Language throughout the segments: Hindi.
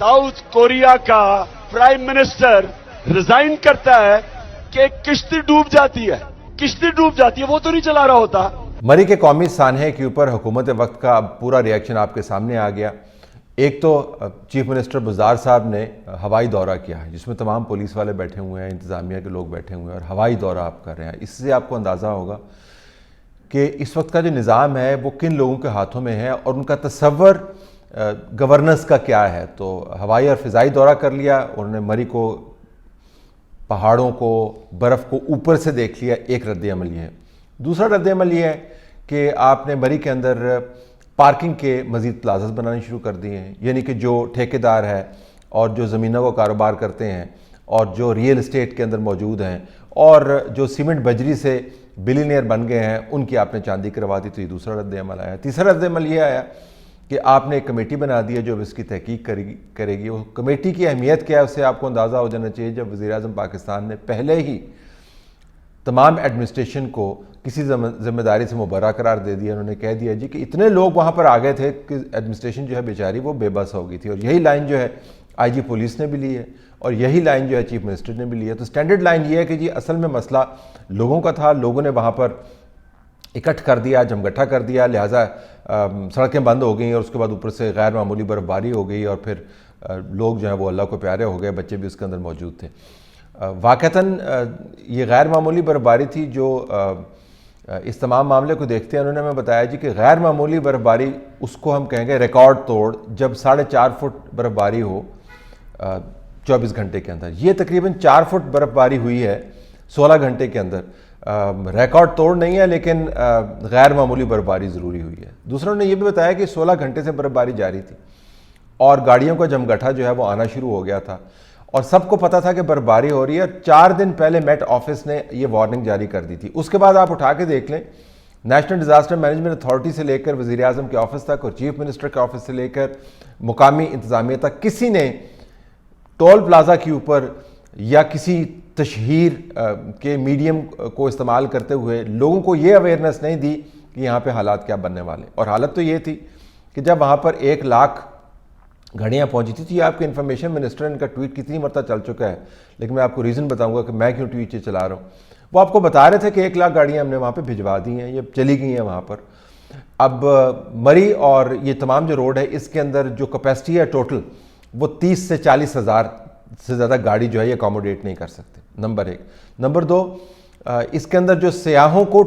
साउथ कोरिया का प्राइम मिनिस्टर रिजाइन करता है कि किश्ती डूब जाती है, किश्ती डूब जाती है, वो तो नहीं चला रहा होता। मरी के कौमी सानहे के ऊपर हुकूमत वक्त का पूरा रिएक्शन आपके सामने आ गया। एक तो चीफ मिनिस्टर बुज़दार साहब ने हवाई दौरा किया है, जिसमें तमाम पुलिस वाले बैठे हुए हैं, इंतज़ामिया के लोग बैठे हुए हैं और हवाई दौरा आप कर रहे हैं। इससे आपको अंदाज़ा होगा कि इस वक्त का जो निज़ाम है वो किन लोगों के हाथों में है और उनका तसव्वुर गवर्नेंस का क्या है। तो हवाई और फ़िज़ाई दौरा कर लिया उन्होंने, मरी को, पहाड़ों को, बर्फ़ को ऊपर से देख लिया। एक रद्द-ए-अमल ये है। दूसरा रद्द-ए-अमल ये है कि आपने मरी के अंदर पार्किंग के मज़ीद प्लाजास बनाने शुरू कर दिए हैं, यानी कि जो ठेकेदार है और जो ज़मीनों का कारोबार करते हैं और जो रियल इस्टेट के अंदर मौजूद हैं और जो सीमेंट बजरी से बिलियनियर बन गए हैं, उनकी आपने चांदी करवा दी। तो ये दूसरा रद्द-ए-अमल आया। तीसरा रद्द-ए-अमल ये आया कि आपने एक कमेटी बना दी है जो इसकी तहकीक करेगी। वो कमेटी की अहमियत क्या है उससे आपको अंदाज़ा हो जाना चाहिए। जब वज़ीर-ए-आज़म पाकिस्तान ने पहले ही तमाम एडमिनिस्ट्रेशन को किसी जिम्मेदारी से मुबर्रा करार दे दिया, उन्होंने कह दिया जी कि इतने लोग वहाँ पर आ गए थे कि एडमिनिस्ट्रेशन जो है बेचारी वो बेबस हो गई थी। और यही लाइन जो है आईजी पुलिस ने भी ली है और यही लाइन जो है चीफ मिनिस्टर ने भी ली है। तो स्टैंडर्ड लाइन ये है कि जी असल में मसला लोगों का था, लोगों ने वहाँ पर इकट्ठ कर दिया, जमगट्ठा कर दिया, लिहाजा सड़कें बंद हो गई और उसके बाद ऊपर से गैर मामूली बर्फबारी हो गई और फिर लोग जो हैं वो अल्लाह को प्यारे हो गए, बच्चे भी उसके अंदर मौजूद थे। वाक़तन ये गैर मामूली बर्फबारी थी जो इस तमाम मामले को देखते हैं उन्होंने हमें बताया जी कि गैर मामूली बर्फबारी उसको हम कहेंगे रिकॉर्ड तोड़, जब 4.5 फुट बर्फबारी हो 24 घंटे के अंदर। ये तकरीबन 4 फुट बर्फबारी हुई है 16 घंटे के अंदर। रिकॉर्ड तोड़ नहीं है लेकिन गैर मामूली बर्फबारी ज़रूरी हुई है। दूसरों ने यह भी बताया कि 16 घंटे से बर्फबारी जारी थी और गाड़ियों का जमगट्ठा जो है वो आना शुरू हो गया था और सबको पता था कि बर्फबारी हो रही है। 4 दिन पहले मेट ऑफिस ने ये वार्निंग जारी कर दी थी। उसके बाद आप उठा के देख लें, नेशनल डिज़ास्टर मैनेजमेंट अथॉरिटी से लेकर वज़ीर-ए-आज़म के ऑफिस तक और चीफ मिनिस्टर के ऑफिस से लेकर मुकामी इंतज़ामिया तक किसी ने टोल प्लाजा के ऊपर या किसी तशहीर के मीडियम को इस्तेमाल करते हुए लोगों को ये अवेयरनेस नहीं दी कि यहाँ पे हालात क्या बनने वाले। और हालत तो ये थी कि जब वहाँ पर 1 लाख गाड़ियाँ पहुँची थी। तो ये आपके इन्फॉर्मेशन मिनिस्टर इनका ट्वीट कितनी मरतबा चल चुका है, लेकिन मैं आपको रीज़न बताऊँगा कि मैं क्यों ट्वीट ये चला रहा हूँ। वो आपको बता रहे थे कि 1 लाख गाड़ियाँ हमने वहाँ पर भिजवा दी हैं, ये चली गई हैं वहाँ पर। अब मरी और ये तमाम जो रोड है इसके अंदर जो कैपेसिटी है टोटल वो 30 से 40 हज़ार से ज़्यादा गाड़ी जो है ये अकोमोडेट नहीं कर सकते, नंबर 1। नंबर 2, इसके अंदर जो सयाहों को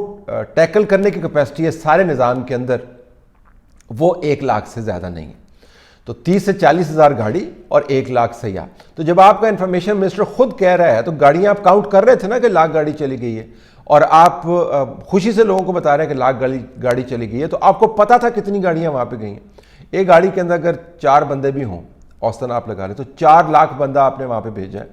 टैकल करने की कैपेसिटी है सारे निज़ाम के अंदर वो 1 लाख से ज़्यादा नहीं है। तो 30 से 40 हज़ार गाड़ी और 1 लाख सयाह। तो जब आपका इंफॉर्मेशन मिनिस्टर खुद कह रहा है, तो गाड़ियाँ आप काउंट कर रहे थे ना कि लाख गाड़ी चली गई है और आप खुशी से लोगों को बता रहे हैं कि लाख गाड़ी चली गई है, तो आपको पता था कितनी गाड़ियाँ वहाँ पर गई हैं। एक गाड़ी के अंदर अगर 4 बंदे भी हों, औसतन आप लगा लें तो 4 लाख बंदा आपने वहाँ पे भेजा है।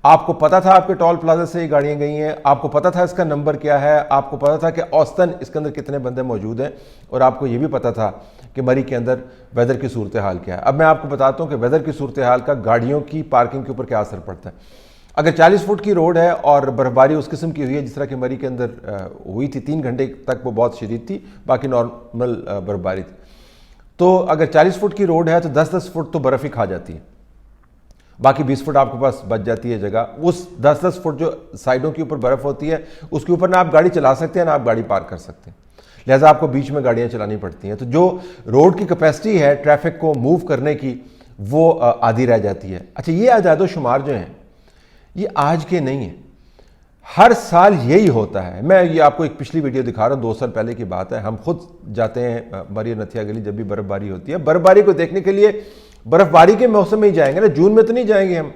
आपको पता था आपके टोल प्लाजा से ये गाड़ियाँ गई हैं, आपको पता था इसका नंबर क्या है, आपको पता था कि औसतन इसके अंदर कितने बंदे मौजूद हैं और आपको ये भी पता था कि मरी के अंदर वेदर की सूरत हाल क्या है। अब मैं आपको बताता हूँ कि वेदर की सूरत हाल का गाड़ियों की पार्किंग के ऊपर क्या असर पड़ता है। अगर 40 फुट की रोड है और बर्फबारी उस किस्म की हुई है जिस तरह की मरी के अंदर हुई थी, 3 घंटे तक वो बहुत शदीद थी, बाकी नॉर्मल बर्फबारी थी। तो अगर 40 फुट की रोड है तो 10-10 फुट तो बर्फ़ ही खा जाती है, बाकी 20 फुट आपके पास बच जाती है जगह। उस 10-10 फुट जो साइडों के ऊपर बर्फ़ होती है उसके ऊपर ना आप गाड़ी चला सकते हैं ना आप गाड़ी पार्क कर सकते हैं, लिहाजा आपको बीच में गाड़ियाँ चलानी पड़ती हैं। तो जो रोड की कैपेसिटी है ट्रैफिक को मूव करने की वो आधी रह जाती है। अच्छा, ये आज़ादो शुमार जो हैं ये आज के नहीं है, हर साल यही होता है। मैं ये आपको एक पिछली वीडियो दिखा रहा हूँ, 2 साल पहले की बात है। हम खुद जाते हैं मरी नथिया गली जब भी बर्फबारी होती है। बर्फबारी को देखने के लिए बर्फबारी के मौसम में ही जाएंगे ना, जून में तो नहीं जाएंगे हम।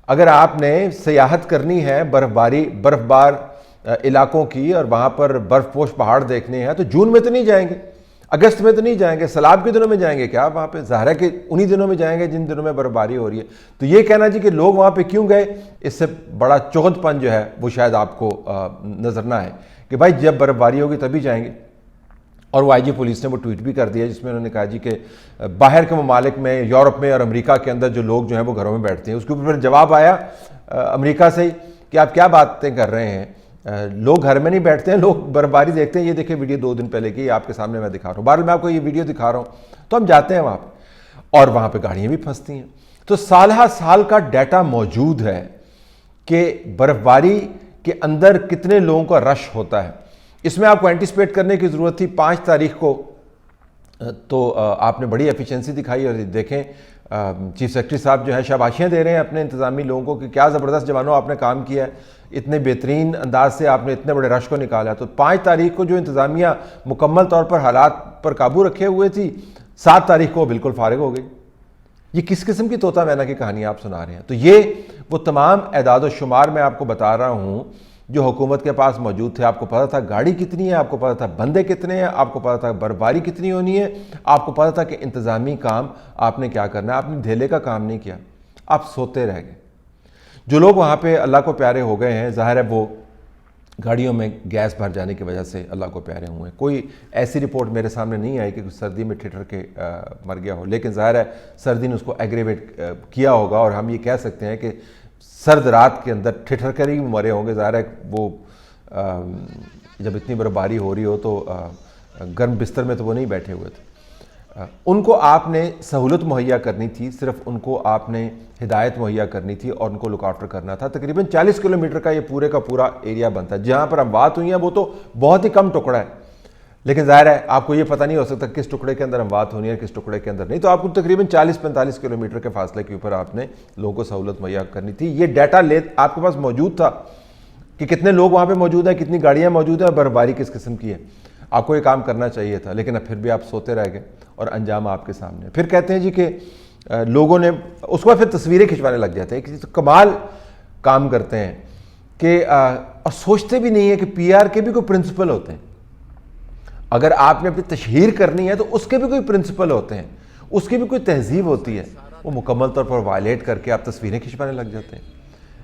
अगर आपने सियाहत करनी है बर्फबार इलाकों की और वहाँ पर बर्फपोश पहाड़ देखने हैं तो जून में तो नहीं जाएंगे, अगस्त में तो नहीं जाएंगे, सैलाब के दिनों में जाएंगे क्या वहाँ पे? ज़ाहिर है कि उन्हीं दिनों में जाएंगे जिन दिनों में बर्फबारी हो रही है। तो ये कहना जी कि लोग वहाँ पे क्यों गए, इससे बड़ा चौधपन जो है वो शायद आपको नजर ना आए कि भाई जब बर्फबारी होगी तभी जाएंगे। और वो आईजी पुलिस ने वो ट्वीट भी कर दिया जिसमें उन्होंने कहा जी कि बाहर के ममालिक में, यूरोप में और अमेरिका के अंदर जो लोग जो हैं वो घरों में बैठते हैं। उसके ऊपर फिर जवाब आया अमेरिका से ही कि आप क्या बातें कर रहे हैं, लोग घर में नहीं बैठते हैं, लोग बर्फबारी देखते हैं। ये देखिए वीडियो 2 दिन पहले की आपके सामने मैं दिखा रहा हूँ। बहरहाल मैं आपको ये वीडियो दिखा रहा हूँ। तो हम जाते हैं वहाँ पर और वहां पे गाड़ियां भी फंसती हैं। तो साल साल का डाटा मौजूद है कि बर्फबारी के अंदर कितने लोगों का रश होता है। इसमें आपको एंटिसिपेट करने की ज़रूरत थी 5 तारीख को, तो आपने बड़ी एफिशिएंसी दिखाई। और देखें चीफ सेक्रेटरी साहब जो है शाबाशियाँ दे रहे हैं अपने इंतजामी लोगों को कि क्या ज़बरदस्त जवानों आपने काम किया है, इतने बेहतरीन अंदाज से आपने इतने बड़े रश को निकाला। तो 5 तारीख को जो इंतजामिया मुकम्मल तौर पर हालात पर काबू रखे हुए थी, 7 तारीख को बिल्कुल फारिग हो गई। ये किस किस्म की तोता मैना की कहानी आप सुना रहे हैं? तो ये वो तमाम एदाद शुमार मैं आपको बता रहा हूँ जो हुकूमत के पास मौजूद थे। आपको पता था गाड़ी कितनी है, आपको पता था बंदे कितने हैं, आपको पता था बर्फबारी कितनी होनी है, आपको पता था कि इंतज़ामी काम आपने क्या करना है। आपने ढेले का काम नहीं किया, आप सोते रह गए। जो लोग वहाँ पे अल्लाह को प्यारे हो गए हैं, ज़ाहिर है वो गाड़ियों में गैस भर जाने की वजह से अल्लाह को प्यारे हुए हैं। कोई ऐसी रिपोर्ट मेरे सामने नहीं आई कि सर्दी में ठिठर के मर गया हो, लेकिन ज़ाहिर है सर्दी ने उसको एग्रेवेट किया होगा। और हम ये कह सकते हैं कि सर्द रात के अंदर ठिठर कर ही मरे होंगे। ज़ाहिर है वो जब इतनी बर्फबारी हो रही हो तो गर्म बिस्तर में तो वो नहीं बैठे हुए थे। उनको आपने सहूलत मुहैया करनी थी, सिर्फ उनको आपने हिदायत मुहैया करनी थी और उनको लुक आफ्टर करना था। तकरीबन 40 किलोमीटर का ये पूरे का पूरा एरिया बनता है। जहाँ पर अमवात हुई हैं वो तो बहुत ही कम टुकड़ा है, लेकिन ज़ाहिर है आपको ये पता नहीं हो सकता किस टुकड़े के अंदर अमवात होनी है, किस टुकड़े के अंदर नहीं। तो आपको तकरीबन 40-45 किलोमीटर के फासले के ऊपर आपने लोगों को सहूलत मुहैया करनी थी। ये डाटा आपके पास मौजूद था कि कितने लोग वहाँ पर मौजूद हैं, कितनी गाड़ियाँ मौजूद हैं और बर्फबारी किस किस्म की है। आपको ये काम करना चाहिए था, लेकिन अब फिर भी आप सोते रह गए और अंजाम आपके सामने। फिर कहते हैं जी कि लोगों ने उसके बाद फिर तस्वीरें खिंचवाने लग जाते हैं कि तो कमाल काम करते हैं कि और सोचते भी नहीं है कि पीआर के भी कोई प्रिंसिपल होते हैं। अगर आपने अपनी तशहीर करनी है तो उसके भी कोई प्रिंसिपल होते हैं, उसकी भी कोई तहजीब होती है। वो मुकम्मल तौर पर वायलेट करके आप तस्वीरें खिंचवाने लग जाते हैं।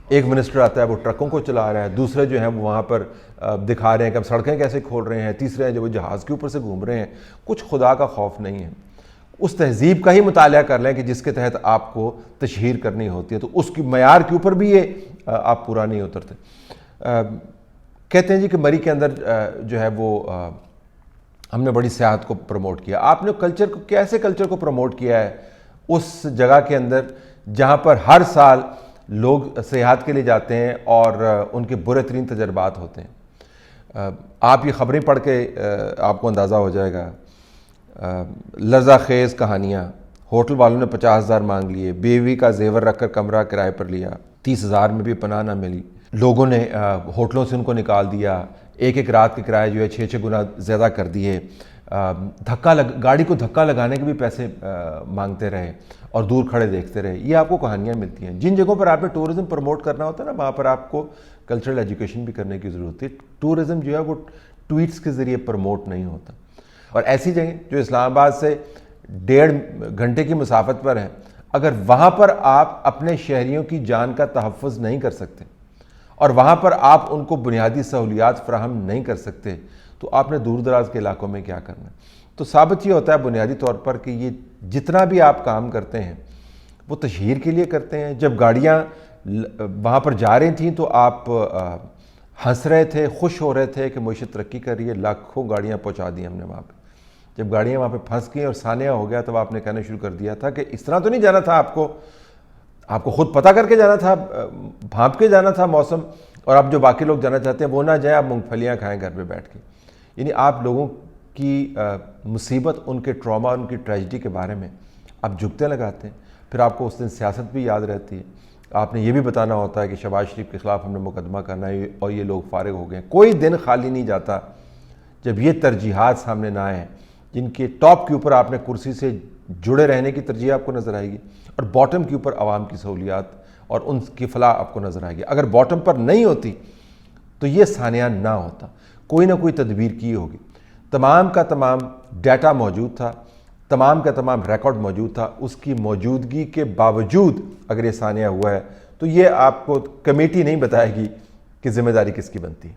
एक मिनिस्टर आता है वो ट्रकों को चला रहा है, दूसरे जो हैं वो वहाँ पर दिखा रहे हैं कि हम सड़कें कैसे खोल रहे हैं, तीसरे हैं जो वो जहाज़ के ऊपर से घूम रहे हैं। कुछ खुदा का खौफ नहीं है। उस तहजीब का ही मुताला कर लें कि जिसके तहत आपको तशहीर करनी होती है, तो उसकी मयार के ऊपर भी ये आप पूरा नहीं उतरते। कहते हैं जी कि मरी के अंदर जो है वो हमने बड़ी सियाहत को प्रमोट किया। आपने कल्चर को कैसे कल्चर को प्रमोट किया है उस जगह के अंदर जहाँ पर हर साल लोग सेहत के लिए जाते हैं और उनके बुरे तरीन तजर्बात होते हैं। आप ये ख़बरें पढ़ के आपको अंदाज़ा हो जाएगा। लर्जा खेज़ कहानियाँ, होटल वालों ने 50,000 मांग लिए, बीवी का जेवर रखकर कमरा किराए पर लिया, 30,000 में भी पनाह ना मिली, लोगों ने होटलों से उनको निकाल दिया, एक रात के किराए जो है 6-6 गुना ज़्यादा कर दिए, गाड़ी को धक्का लगाने के भी पैसे मांगते रहे और दूर खड़े देखते रहे। ये आपको कहानियाँ मिलती हैं। जिन जगहों पर आपने टूरिज़्म प्रमोट करना होता है ना, वहाँ पर आपको कल्चरल एजुकेशन भी करने की ज़रूरत है। टूरिज़्म जो है वो ट्वीट्स के ज़रिए प्रमोट नहीं होता। और ऐसी जगह जो इस्लामाबाद से 1.5 घंटे की मुसाफत पर है, अगर वहाँ पर आप अपने शहरियों की जान का तहफ़्फ़ुज़ नहीं कर सकते और वहाँ पर आप उनको बुनियादी सहूलियात फ़राहम नहीं कर सकते, तो आपने दूर दराज के इलाकों में क्या करना है। तो साबित ये होता है बुनियादी तौर पर कि ये जितना भी आप काम करते हैं वो तशहीर के लिए करते हैं। जब गाड़ियाँ वहाँ पर जा रही थीं तो आप हंस रहे थे, खुश हो रहे थे कि मुईशत तरक्की कर रही है, लाखों गाड़ियाँ पहुँचा दी हमने वहाँ पर। जब गाड़ियाँ वहाँ पर फंस गई और सानिया हो गया तब आपने कहना शुरू कर दिया था कि इस तरह तो नहीं जाना था, आपको खुद पता करके जाना था, भांप के जाना था मौसम, और अब जो बाकी लोग जाना चाहते हैं वो ना जाए, आप मूंगफलियाँ खाएँ घर पे बैठ के। यानी आप लोगों की मुसीबत, उनके ट्रॉमा, उनकी ट्रेजिडी के बारे में आप जुगते लगाते हैं। फिर आपको उस दिन सियासत भी याद रहती है। आपने ये भी बताना होता है कि शहबाज शरीफ के ख़िलाफ़ हमने मुकदमा करना है और ये लोग फारिग हो गए। कोई दिन खाली नहीं जाता जब ये तरजीहात सामने ना आए, जिनके टॉप के ऊपर आपने कुर्सी से जुड़े रहने की तरजीह आपको नज़र आएगी और बॉटम के ऊपर आवाम की सहूलियात और उनकी फलाह आपको नज़र आएगी। अगर बॉटम पर नहीं होती तो ये सानिया ना होता, कोई ना कोई तदबीर की होगी। तमाम का तमाम डाटा मौजूद था, तमाम का तमाम रिकॉर्ड मौजूद था। उसकी मौजूदगी के बावजूद अगर ये सानिया हुआ है तो ये आपको कमेटी नहीं बताएगी कि जिम्मेदारी किसकी बनती है।